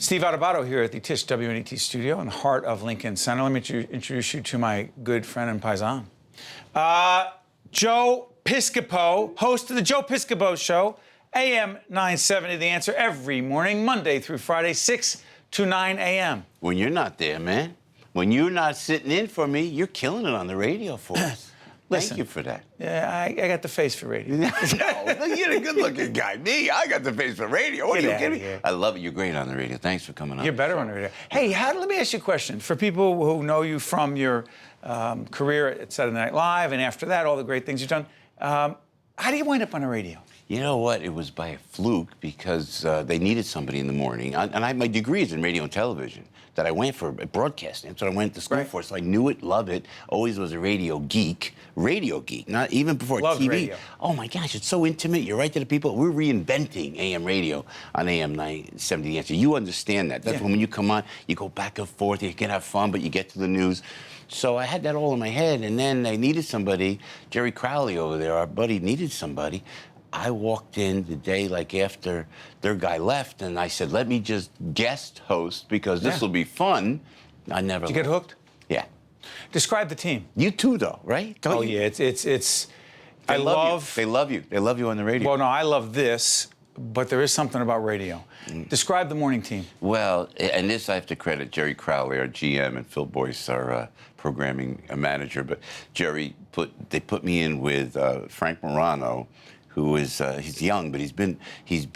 Steve Adubato here at the Tisch WNET studio in the heart of Lincoln Center. Let me introduce you to my good friend and paisan. Joe Piscopo, host of the Joe Piscopo Show, AM 970, The Answer, every morning, Monday through Friday, 6 to 9 a.m. When you're not there, man, when you're not sitting in for me, you're killing it on the radio for us. Listen, Thank you for that. Yeah, I got the face for radio. No, you're a good-looking guy. Me, I got the face for radio. What are you kidding me? I love it. You're great on the radio. Thanks for coming on. You're better on the radio. Hey, let me ask you a question. For people who know you from your career at Saturday Night Live, and after that, all the great things you've done, how do you wind up on the radio? You know what? It was by a fluke because they needed somebody in the morning. My degree is in radio and television that I went for broadcasting. That's what I went to school for. So I knew it, love it. Always was a radio geek. Not even before Loved TV. Radio. Oh my gosh, it's so intimate. You're right to the people. We're reinventing AM radio on AM 970 The Answer. You understand that. That's when you come on, you go back and forth, you can have fun, but you get to the news. So I had that all in my head, and then I needed somebody. Jerry Crowley over there, our buddy, needed somebody. I walked in the day like after their guy left, and I said, let me just guest host because this will be fun. I never Did you get hooked? Yeah. Describe the team. You too, though, right? Don't you? Yeah, it's They love you. They love you on the radio. Well, no, I love this, but there is something about radio. Describe the morning team. Well, and this I have to credit Jerry Crowley, our GM, and Phil Boyce, our programming manager. But Jerry they put me in with Frank Morano, who is he's young, but he's been.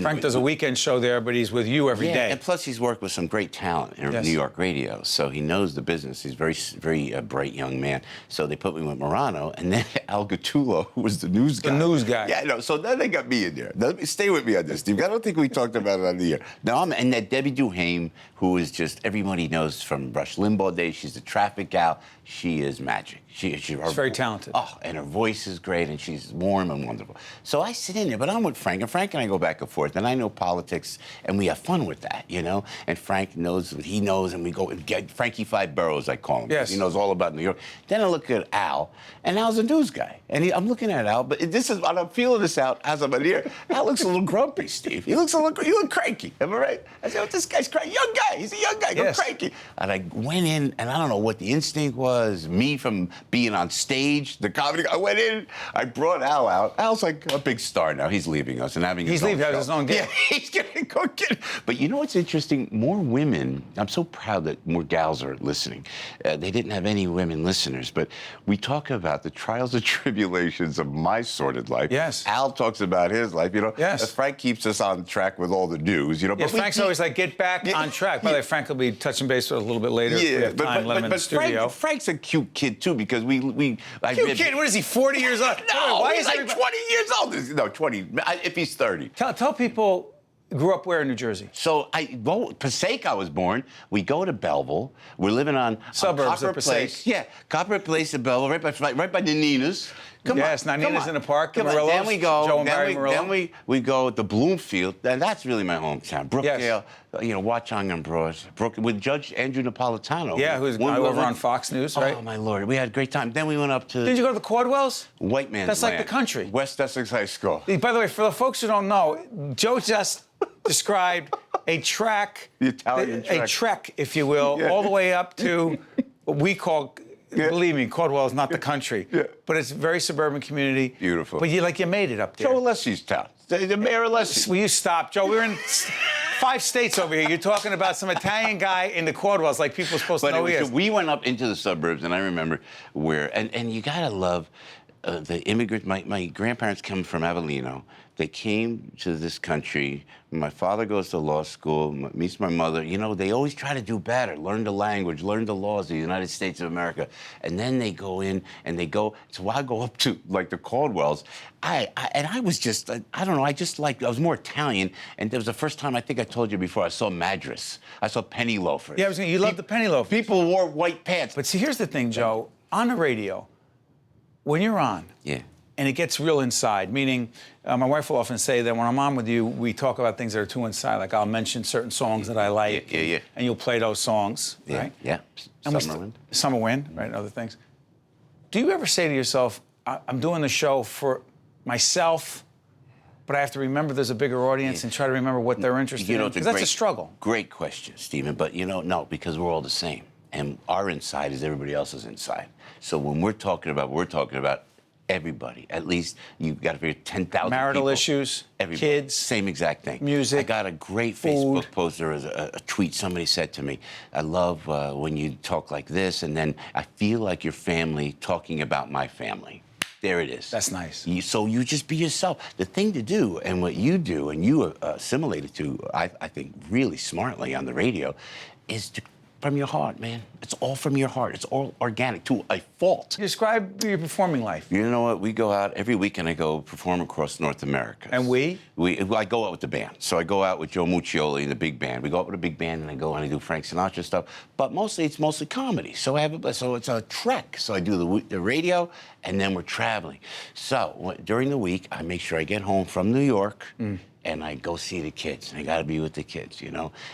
Frank does a weekend show there, but he's with you every day. And plus he's worked with some great talent in New York radio, so he knows the business. He's very bright young man. So they put me with Morano, and then Al Gattullo, who was the news guy. The news guy. Yeah, no. So then they got me in there. Stay with me on this, Steve. I don't think we talked about it on the air. No, and that Debbie Duhame, who is just everybody knows from Rush Limbaugh days. She's the traffic gal. She is magic. She's very talented. Oh, and her voice is great, and she's warm and wonderful. So I sit in there, but I'm with Frank, and Frank and I go back and forth, and I know politics, and we have fun with that, you know? And Frank knows what he knows, and we go and get Frankie Five Boroughs, I call him. Yes. He knows all about New York. Then I look at Al, and Al's a news guy. And I'm looking at Al, but I'm feeling this out as I'm in here. Al looks a little grumpy, Steve. You look cranky, am I right? I said, oh, this guy's cranky. Young guy, he's a young guy, go cranky. And I went in, and I don't know what the instinct was, me from being on stage, the comedy. I went in, I brought Al out. Al's like a big star now. He's leaving us and having his own show. His own gig. Yeah, he's gonna go get it. But you know what's interesting? More women. I'm so proud that more gals are listening. They didn't have any women listeners, but we talk about the trials and tribulations of my sordid life. Yes. Al talks about his life. You know. Yes. Frank keeps us on track with all the news. You know. Yes, Frank's always like, get back on track. By the way, Frank will be touching base a little bit later. Yeah, if we have time, let him in the studio. Frank's a cute kid too because Cute kid? What is he, 40 years old? No, why he's is like 20 years old. No, 20. If he's 30. Tell people, grew up where in New Jersey? So Passaic I was born. We go to Belleville. We're living on Suburbs Copper of Passaic. Place. Yeah, Copper Place in Belleville, right by the Ninas. Yes, now Nina's in the park, the Murillos, Then we go, Joe and Barry Murillo. then we go to Bloomfield, and that's really my hometown. Brookdale, Watchung and Broad, with Judge Andrew Napolitano. Yeah, who's over on Fox News, right? Oh, my Lord. We had a great time. Then we went up to... Did you go to the Caldwells? White Man's That's Land. like the country. West Essex High School. By the way, for the folks who don't know, Joe just described a track, The Italian track. a trek, if you will, all the way up to what we call... Believe me, Caldwell is not the country, but it's a very suburban community. Beautiful. But you made it up there. Joe Alessi's town. The mayor Alessi. Will you stop, Joe? We're in 5 states over here. You're talking about some Italian guy in the Caldwells, like people are supposed to know he is. We went up into the suburbs, and I remember where, and you gotta love the immigrant. My grandparents come from Avellino. They came to this country. My father goes to law school, meets my mother. You know, they always try to do better, learn the language, learn the laws of the United States of America. And then they go in and they go, so I go up to like the Caldwells. I was just, I don't know, I was more Italian. And it was the first time, I think I told you before, I saw Madras. I saw penny loafers. Yeah, you love the penny loafers. People wore white pants. But see, here's the thing, Joe. On the radio, when you're on, and it gets real inside, meaning my wife will often say that when I'm on with you, we talk about things that are too inside. Like I'll mention certain songs that I like, and you'll play those songs, right? Yeah, Summer Wind, right, and other things. Do you ever say to yourself, I'm doing the show for myself but I have to remember there's a bigger audience and try to remember what they're interested in? Because that's a struggle. Great question, Stephen. But, no, because we're all the same. And our inside is everybody else's inside. So when we're talking about everybody. At least you've got to figure 10,000 marital people, issues, everybody. Kids, same exact thing. Music, I got a great food. Facebook post. There was a tweet somebody said to me, I love when you talk like this, and then I feel like your family talking about my family. There it is. That's nice. So you just be yourself. The thing to do, and what you do, and you assimilated to, I think, really smartly on the radio, is to from your heart, man. It's all from your heart. It's all organic to a fault. Describe your performing life. You know what? We go out every weekend. I go perform across North America. And I go out with the band. So I go out with Joe Muccioli and the big band. We go out with a big band, and I go and I do Frank Sinatra stuff. But it's mostly comedy. So it's a trek. So I do the radio, and then we're traveling. So during the week, I make sure I get home from New York. And I go see the kids. I got to be with the kids,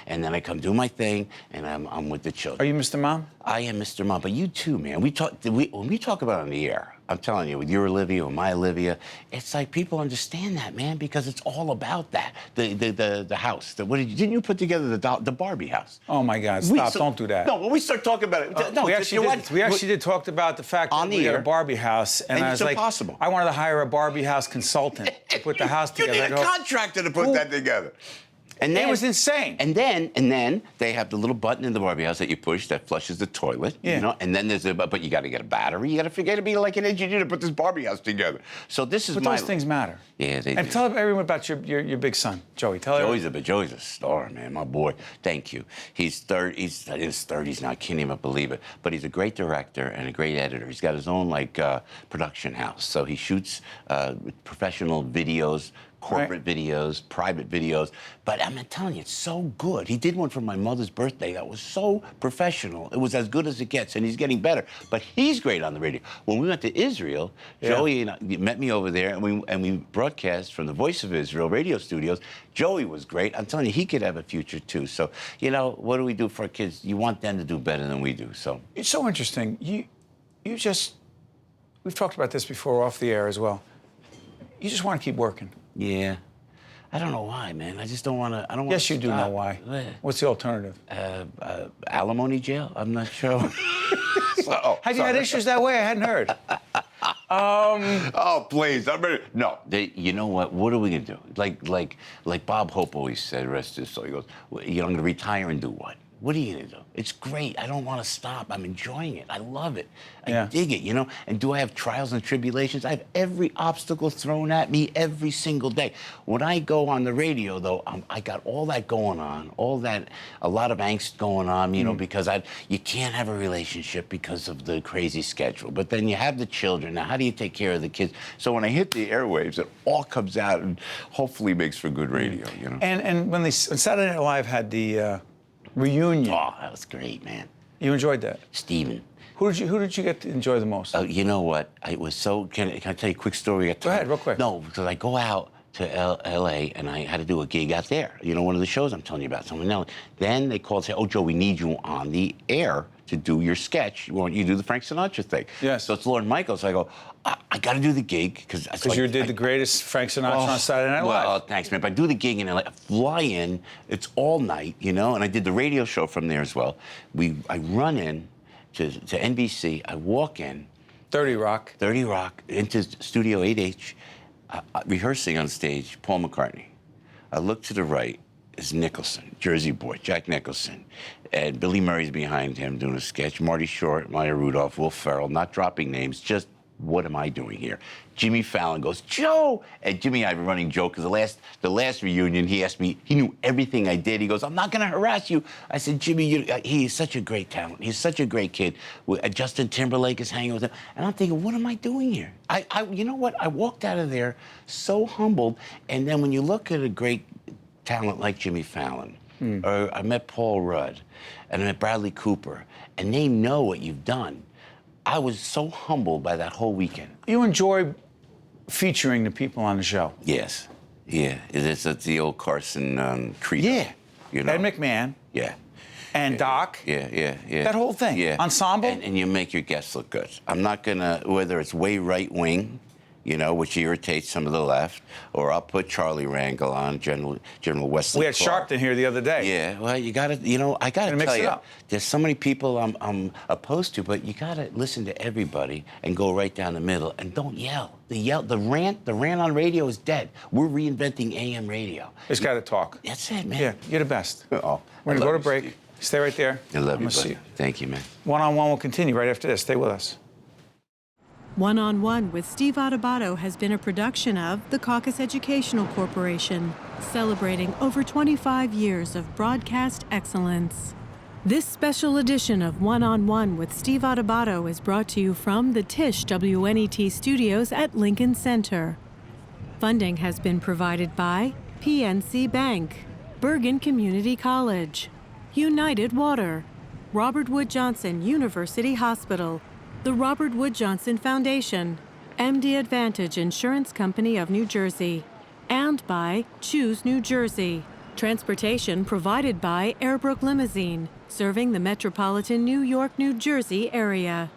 And then I come do my thing, and I'm with the children. Are you Mr. Mom? I am Mr. Mom, but you too, man. When we talk about it on the air, I'm telling you, with your Olivia or my Olivia, it's like people understand that, man, because it's all about that. The house. Didn't you put together the Barbie house? Oh my God! Stop! Don't do that. No, when we start talking about it, no, we actually did talk about the fact that we had a Barbie house, and I was like, impossible. I wanted to hire a Barbie house consultant to put the house together. You need a contractor to put that together. And then, it was insane. And then they have the little button in the Barbie house that you push that flushes the toilet. Yeah. And then but you got to get a battery. You got to figure to be like an engineer to put this Barbie house together. So this is but those things matter. Yeah, they do. And tell everyone about your big son, Joey. Joey's a star, man. My boy. Thank you. He's in his 30s now. I can't even believe it. But he's a great director and a great editor. He's got his own production house. So he shoots professional videos. Corporate videos, private videos. But I'm telling you, it's so good. He did one for my mother's birthday that was so professional. It was as good as it gets, and he's getting better. But he's great on the radio. When we went to Israel, Joey and I met me over there, and we broadcast from the Voice of Israel radio studios. Joey was great. I'm telling you, he could have a future, too. So, what do we do for our kids? You want them to do better than we do, so. It's so interesting. We've talked about this before off the air as well. You just want to keep working. Yeah. I don't know why, man. I just don't want to. Yes, you do know why. What's the alternative? Alimony jail? I'm not sure. Have you had issues that way? I hadn't heard. Oh, please. I'm ready. No. You know what? What are we going to do? Like Bob Hope always said, rest his soul. He goes, I'm going to retire and do what? What are you going to do? It's great. I don't want to stop. I'm enjoying it. I love it. I dig it, And do I have trials and tribulations? I have every obstacle thrown at me every single day. When I go on the radio, though, I got all that going on, a lot of angst going on, because you can't have a relationship because of the crazy schedule. But then you have the children. Now, how do you take care of the kids? So when I hit the airwaves, it all comes out and hopefully makes for good radio, And when Saturday Night Live had the reunion. Oh, that was great, man. You enjoyed that? Steven. Who did you get to enjoy the most? You know what? It was so. Can I tell you a quick story? Go ahead, real quick. No, because I go out to L.A. and I had to do a gig out there. One of the shows I'm telling you about. Someone else. Then they called and say, "Oh, Joe, we need you on the air to do your sketch. We want you to do the Frank Sinatra thing." Yes. So it's Lord Michael. So I go, I got to do the gig because you did the greatest Frank Sinatra on Saturday Night Live. Well, thanks, man. But I do the gig and I fly in. It's all night, and I did the radio show from there as well. I run in to NBC. I walk in. 30 Rock, into Studio 8H, rehearsing on stage, Paul McCartney. I look to the right, is Nicholson, Jersey boy, Jack Nicholson. And Billy Murray's behind him doing a sketch. Marty Short, Maya Rudolph, Will Ferrell, not dropping names, just what am I doing here? Jimmy Fallon goes, Joe! And Jimmy and I have been running joke because the last reunion, he asked me, he knew everything I did. He goes, I'm not going to harass you. I said, Jimmy, he is such a great talent. He's such a great kid. Justin Timberlake is hanging with him. And I'm thinking, what am I doing here? You know what? I walked out of there so humbled. And then when you look at a great talent like Jimmy Fallon, or I met Paul Rudd, and I met Bradley Cooper, and they know what you've done. I was so humbled by that whole weekend. You enjoy featuring the people on the show? Yes. Yeah. It's the old Carson credo. Yeah. Ed McMahon. Yeah. And Doc. Yeah. That whole thing. Yeah. Ensemble. And you make your guests look good. I'm not going to, whether it's way right wing, you know, which irritates some of the left, or I'll put Charlie Rangel on, General Wesley We had Clark. Sharpton here the other day. Yeah, well, you got to, you know, I got to Mix tell it you, up. there's so many people I'm opposed to, but you got to listen to everybody and go right down the middle and don't yell. The rant on radio is dead. We're reinventing AM radio. Just got to talk. That's it, man. Yeah, you're the best. Oh, We're going to go to break. Steve. Stay right there. I love I'm you, gonna see buddy. Thank you, man. One-on-one will continue right after this. Stay with us. One-on-One with Steve Adubato has been a production of the Caucus Educational Corporation, celebrating over 25 years of broadcast excellence. This special edition of One-on-One with Steve Adubato is brought to you from the Tisch WNET studios at Lincoln Center. Funding has been provided by PNC Bank, Bergen Community College, United Water, Robert Wood Johnson University Hospital, the Robert Wood Johnson Foundation, MD Advantage Insurance Company of New Jersey, and by Choose New Jersey. Transportation provided by Airbrook Limousine, serving the metropolitan New York, New Jersey area.